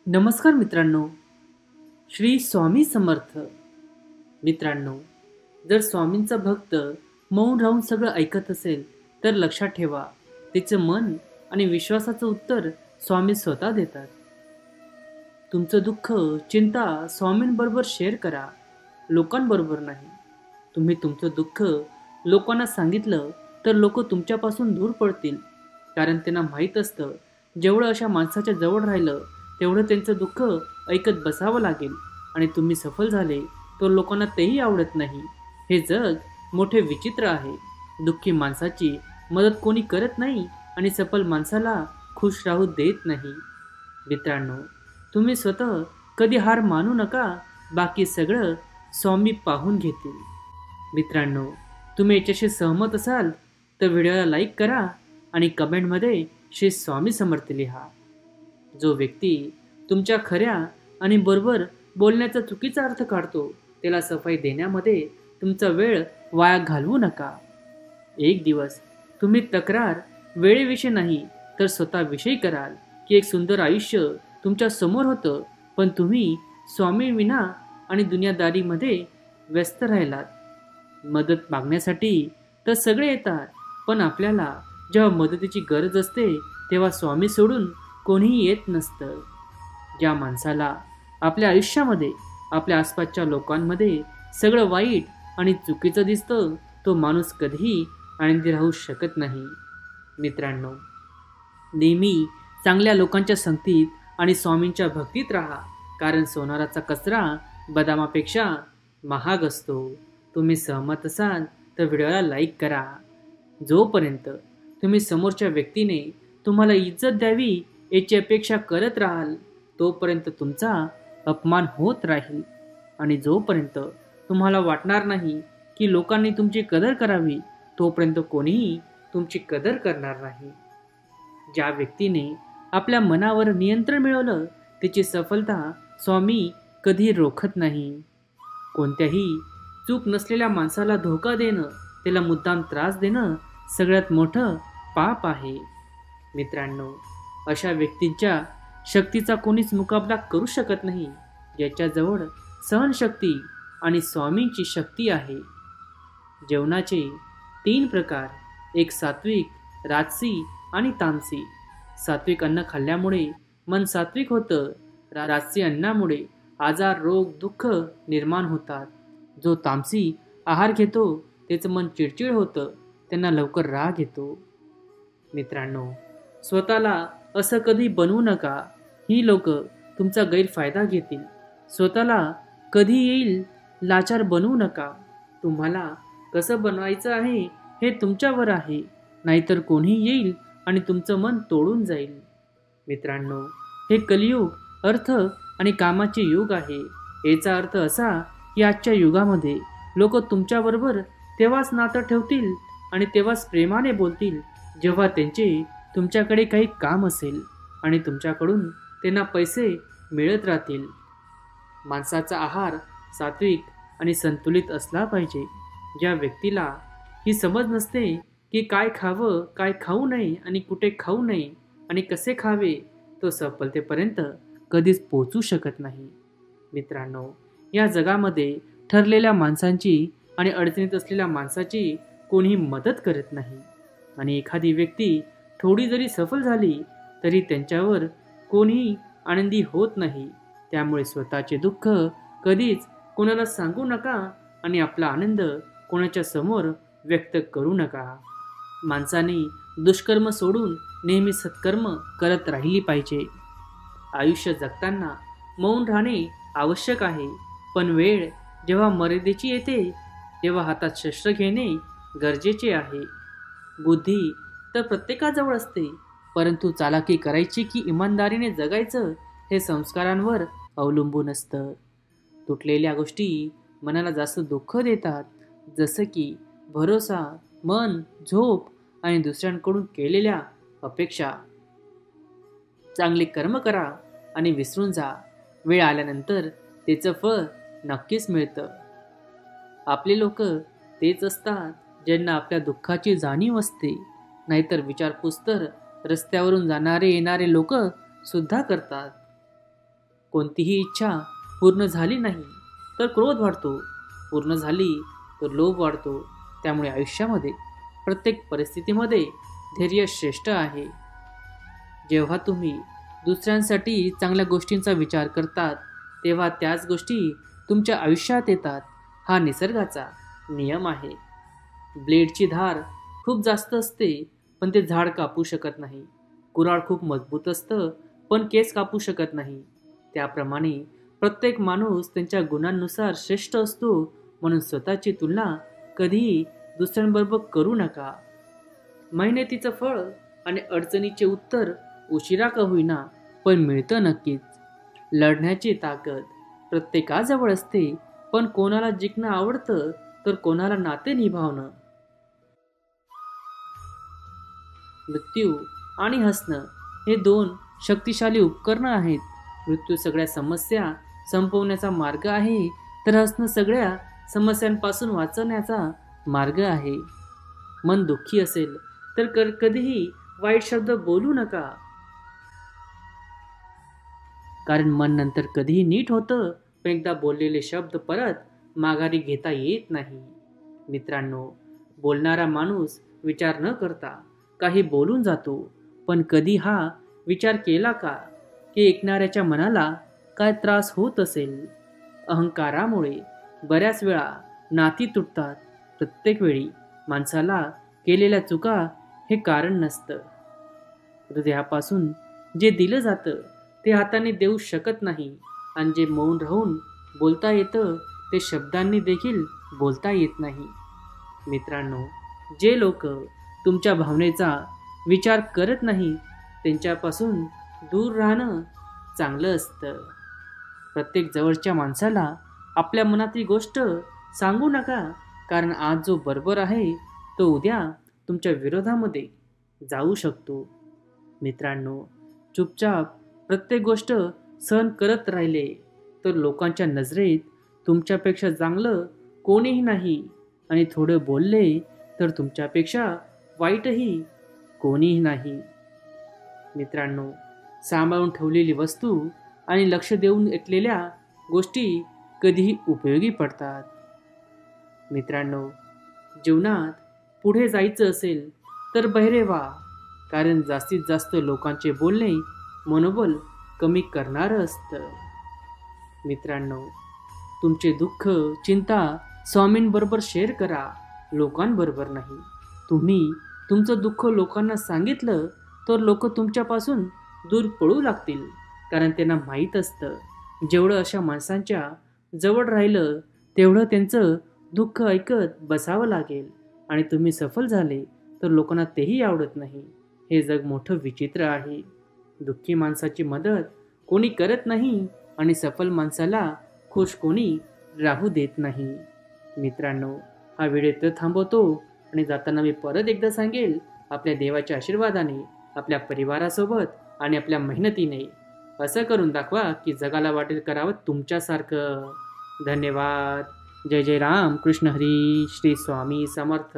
नमस्कार मित्रांनो. श्री स्वामी समर्थ. मित्रांनो, जर स्वामींचा भक्त मौन राहून सगळं ऐकत असेल तर लक्षात ठेवा, तिचं मन आणि विश्वासाचं उत्तर स्वामी स्वतः देतात. तुमचं दुःख, चिंता स्वामींबरोबर शेअर करा, लोकांबरोबर नाही. तुम्ही तुमचं दुःख लोकांना सांगितलं तर लोक तुमच्यापासून दूर पडतील, कारण त्यांना माहीत असतं जेवढं अशा माणसाच्या जवळ राहिलं तेवढं त्यांचं दुःख ऐकत बसावं लागेल आणि तुम्ही सफल झाले तर लोकांना तेही आवडत नाही. हे जग मोठे विचित्र आहे. दुःखी माणसाची मदत कोणी करत नाही आणि सफल माणसाला खुश राहू देत नाही. मित्रांनो, तुम्ही स्वतः कधी हार मानू नका, बाकी सगळं स्वामी पाहून घेतील. मित्रांनो, तुम्ही याच्याशी सहमत असाल तर व्हिडिओला लाईक करा आणि कमेंटमध्ये श्री स्वामी समर्थ लिहा. जो व्यक्ती तुमच्या खऱ्या आणि बरोबर बोलण्याचा चुकीचा अर्थ काढतो त्याला सफाई देण्यामध्ये तुमचा वेळ वाया घालवू नका. एक दिवस तुम्ही तक्रार वेळेविषयी नाही तर स्वतःविषयी कराल की एक सुंदर आयुष्य तुमच्या समोर होतं, पण तुम्ही स्वामी विना आणि दुनियादारीमध्ये व्यस्त राहिलात. मदत मागण्यासाठी तर सगळे येतात, पण आपल्याला जेव्हा मदतीची गरज असते तेव्हा स्वामी सोडून कोणीही येत नसतं. ज्या माणसाला आपल्या आयुष्यामध्ये, आपल्या आसपासच्या लोकांमध्ये सगळं वाईट आणि चुकीचं दिसतं, तो माणूस कधीही आनंदी राहू शकत नाही. मित्रांनो, नेहमी चांगल्या लोकांच्या संगतीत आणि स्वामींच्या भक्तीत राहा, कारण सोनाराचा कचरा बदामापेक्षा महाग असतो. तुम्ही सहमत असाल तर व्हिडिओला लाईक करा. जोपर्यंत तुम्ही समोरच्या व्यक्तीने तुम्हाला इज्जत द्यावी याची अपेक्षा करत राहाल तोपर्यंत तुमचा अपमान होत राहील, आणि जोपर्यंत तुम्हाला वाटणार नाही की लोकांनी तुमची कदर करावी तोपर्यंत कोणीही तुमची कदर करणार नाही. ज्या व्यक्तीने आपल्या मनावर नियंत्रण मिळवलं त्याची सफलता स्वामी कधी रोखत नाही. कोणत्याही चूक नसलेल्या माणसाला धोका देणं, त्याला मुद्दाम त्रास देणं सगळ्यात मोठं पाप आहे. मित्रांनो, अशा व्यक्तींच्या शक्तीचा कोणीच मुकाबला करू शकत नाही, ज्याच्याजवळ सहनशक्ती आणि स्वामींची शक्ती आहे. जेवणाचे 3 प्रकार: एक सात्विक, राजसी आणि तामसी. सात्विक अन्न खाल्ल्यामुळे मन सात्विक होतं. राजसी अन्नामुळे आजार, रोग, दुःख निर्माण होतात. जो तामसी आहार घेतो त्याचं मन चिडचिड होतं, त्यांना लवकर राग येतो. मित्रांनो, स्वतःला असं कधी बनवू नका. ही लोक तुमचा गैरफायदा घेतील. स्वतःला कधी येईल लाचार बनवू नका. तुम्हाला कसं बनवायचं आहे हे तुमच्यावर आहे, नाहीतर कोणी येईल आणि तुमचं मन तोडून जाईल. मित्रांनो, हे कलियुग अर्थ आणि कामाचे युग आहे. याचा अर्थ असा की आजच्या युगामध्ये लोक तुमच्याबरोबर तेव्हाच नातं ठेवतील आणि तेव्हाच प्रेमाने बोलतील जेव्हा त्यांचे तुमच्याकडे काही काम असेल आणि तुमच्याकडून त्यांना पैसे मिळत राहतील. माणसाचा आहार सात्विक आणि संतुलित असला पाहिजे. ज्या व्यक्तीला ही समज नसते की काय खावं, काय खाऊ नये आणि कुठे खाऊ नये आणि कसे खावे, तो सफलतेपर्यंत कधीच पोहोचू शकत नाही. मित्रांनो, या जगामध्ये ठरलेल्या माणसांची आणि अडचणीत असलेल्या माणसाची कोणीही मदत करत नाही, आणि एखादी व्यक्ती थोडी जरी सफल झाली तरी त्यांच्यावर कोणीही आनंदी होत नाही. त्यामुळे स्वतःचे दुःख कधीच कोणाला सांगू नका आणि आपला आनंद कोणाच्या समोर व्यक्त करू नका. माणसाने दुष्कर्म सोडून नेहमी सत्कर्म करत राहिली पाहिजे. आयुष्य जगताना मौन राहणे आवश्यक आहे, पण वेळ जेव्हा मर्यादेची येते तेव्हा हातात शस्त्र घेणे गरजेचे आहे. बुद्धी तर प्रत्येकाजवळ असते, परंतु चालाकी करायची की इमानदारीने जगायचं हे संस्कारांवर अवलंबून असतं. तुटलेल्या गोष्टी मनाला जास्त दुःख देतात, जसं की भरोसा, मन, झोप आणि दुसऱ्यांकडून केलेल्या अपेक्षा. चांगले कर्म करा आणि विसरून जा. वेळ आल्यानंतर त्याचं फळ नक्कीच मिळतं. आपले लोक तेच असतात ज्यांना आपल्या दुःखाची जाणीव असते, नाहीतर विचारपूस तर रस्त्यावरून जाणारे येणारे लोक सुद्धा करतात. कोणतीही इच्छा पूर्ण झाली नाही तर क्रोध वाढतो, पूर्ण झाली तर लोभ वाढतो. त्यामुळे आयुष्यामध्ये प्रत्येक परिस्थितीमध्ये धैर्य श्रेष्ठ आहे. जेव्हा तुम्ही दुसऱ्यांसाठी चांगल्या गोष्टींचा विचार करतात तेव्हा त्याच गोष्टी तुमच्या आयुष्यात येतात. हा निसर्गाचा नियम आहे. ब्लेडची धार खूप जास्त असते पण ते झाड कापू शकत नाही. कुऱ्हाड खूप मजबूत असतं पण केस कापू शकत नाही. त्याप्रमाणे प्रत्येक माणूस त्यांच्या गुणांनुसार श्रेष्ठ असतो. म्हणून स्वतःची तुलना कधीही दुसऱ्यांबरोबर करू नका. मेहनतीचं फळ आणि अडचणीचे उत्तर उशिरा का होईना पण मिळतं नक्कीच. लढण्याची ताकद प्रत्येकाजवळ असते पण कोणाला जिंकणं आवडतं तर कोणाला नाते निभावणं. मृत्यू आणि हसणं हे दोन शक्तिशाली उपकरणं आहेत. मृत्यू सगळ्या समस्या संपवण्याचा मार्ग आहे तर हसणं सगळ्या समस्यांपासून वाचवण्याचा मार्ग आहे. मन दुःखी असेल तर कधीही वाईट शब्द बोलू नका, कारण मन नंतर कधीही नीट होतं पण एकदा बोललेले शब्द परत माघारी घेता येत नाही. मित्रांनो, बोलणारा माणूस विचार न करता काही बोलून जातो, पण कधी हा विचार केला का की ऐकणाऱ्याच्या मनाला काय त्रास होत असेल. अहंकारामुळे बऱ्याच वेळा नाती तुटतात. प्रत्येक वेळी माणसाला केलेल्या चुका हे कारण नसतं. हृदयापासून जे दिलं जातं ते हाताने देऊ शकत नाही आणि जे मौन राहून बोलता येतं ते शब्दांनी देखील बोलता येत नाही. मित्रांनो, जे लोक तुमच्या भावनेचा विचार करत नाही त्यांच्यापासून दूर राहणं चांगलं असतं. प्रत्येक जवळच्या माणसाला आपल्या मनातली गोष्ट सांगू नका, कारण आज जो बरोबर आहे तो उद्या तुमच्या विरोधामध्ये जाऊ शकतो. मित्रांनो, चुपचाप प्रत्येक गोष्ट सहन करत राहिले तर लोकांच्या नजरेत तुमच्यापेक्षा चांगलं कोणीही नाही आणि थोडं बोलले तर तुमच्यापेक्षा वाईटही कोणीही नाही. मित्रांनो, सांभाळून ठेवलेली वस्तू आणि लक्ष देऊन ऐकलेल्या गोष्टी कधीही उपयोगी पडतात. मित्रांनो, जीवनात पुढे जायचं असेल तर बहिरे व्हा, कारण जास्तीत जास्त लोकांचे बोलणे मनोबल कमी करणारं असतं. मित्रांनो, तुमचे दुःख चिंता स्वामींबरोबर शेअर करा, लोकांबरोबर नाही. तुम्ही तुमचं दुःख लोकांना सांगितलं तर लोक तुमच्यापासून दूर पळू लागतील, कारण त्यांना माहीत असतं जेवढं अशा माणसांच्या जवळ राहिलं तेवढं त्यांचं दुःख ऐकत बसावं लागेल आणि तुम्ही सफल झाले तर लोकांना तेही आवडत नाही. हे जग मोठं विचित्र आहे. दुःखी माणसाची मदत कोणी करत नाही आणि सफल माणसाला खुश कोणी राहू देत नाही. मित्रांनो, हा व्हिडिओ तर थांबवतो आणि जाताना मी परत एकदा सांगेल, आपल्या देवाच्या आशीर्वादाने, आपल्या परिवारासोबत आणि आपल्या मेहनतीने असं करून दाखवा की जगाला वाटेल करावं तुमच्यासारखं. धन्यवाद. जय जय राम कृष्ण हरी. श्री स्वामी समर्थ.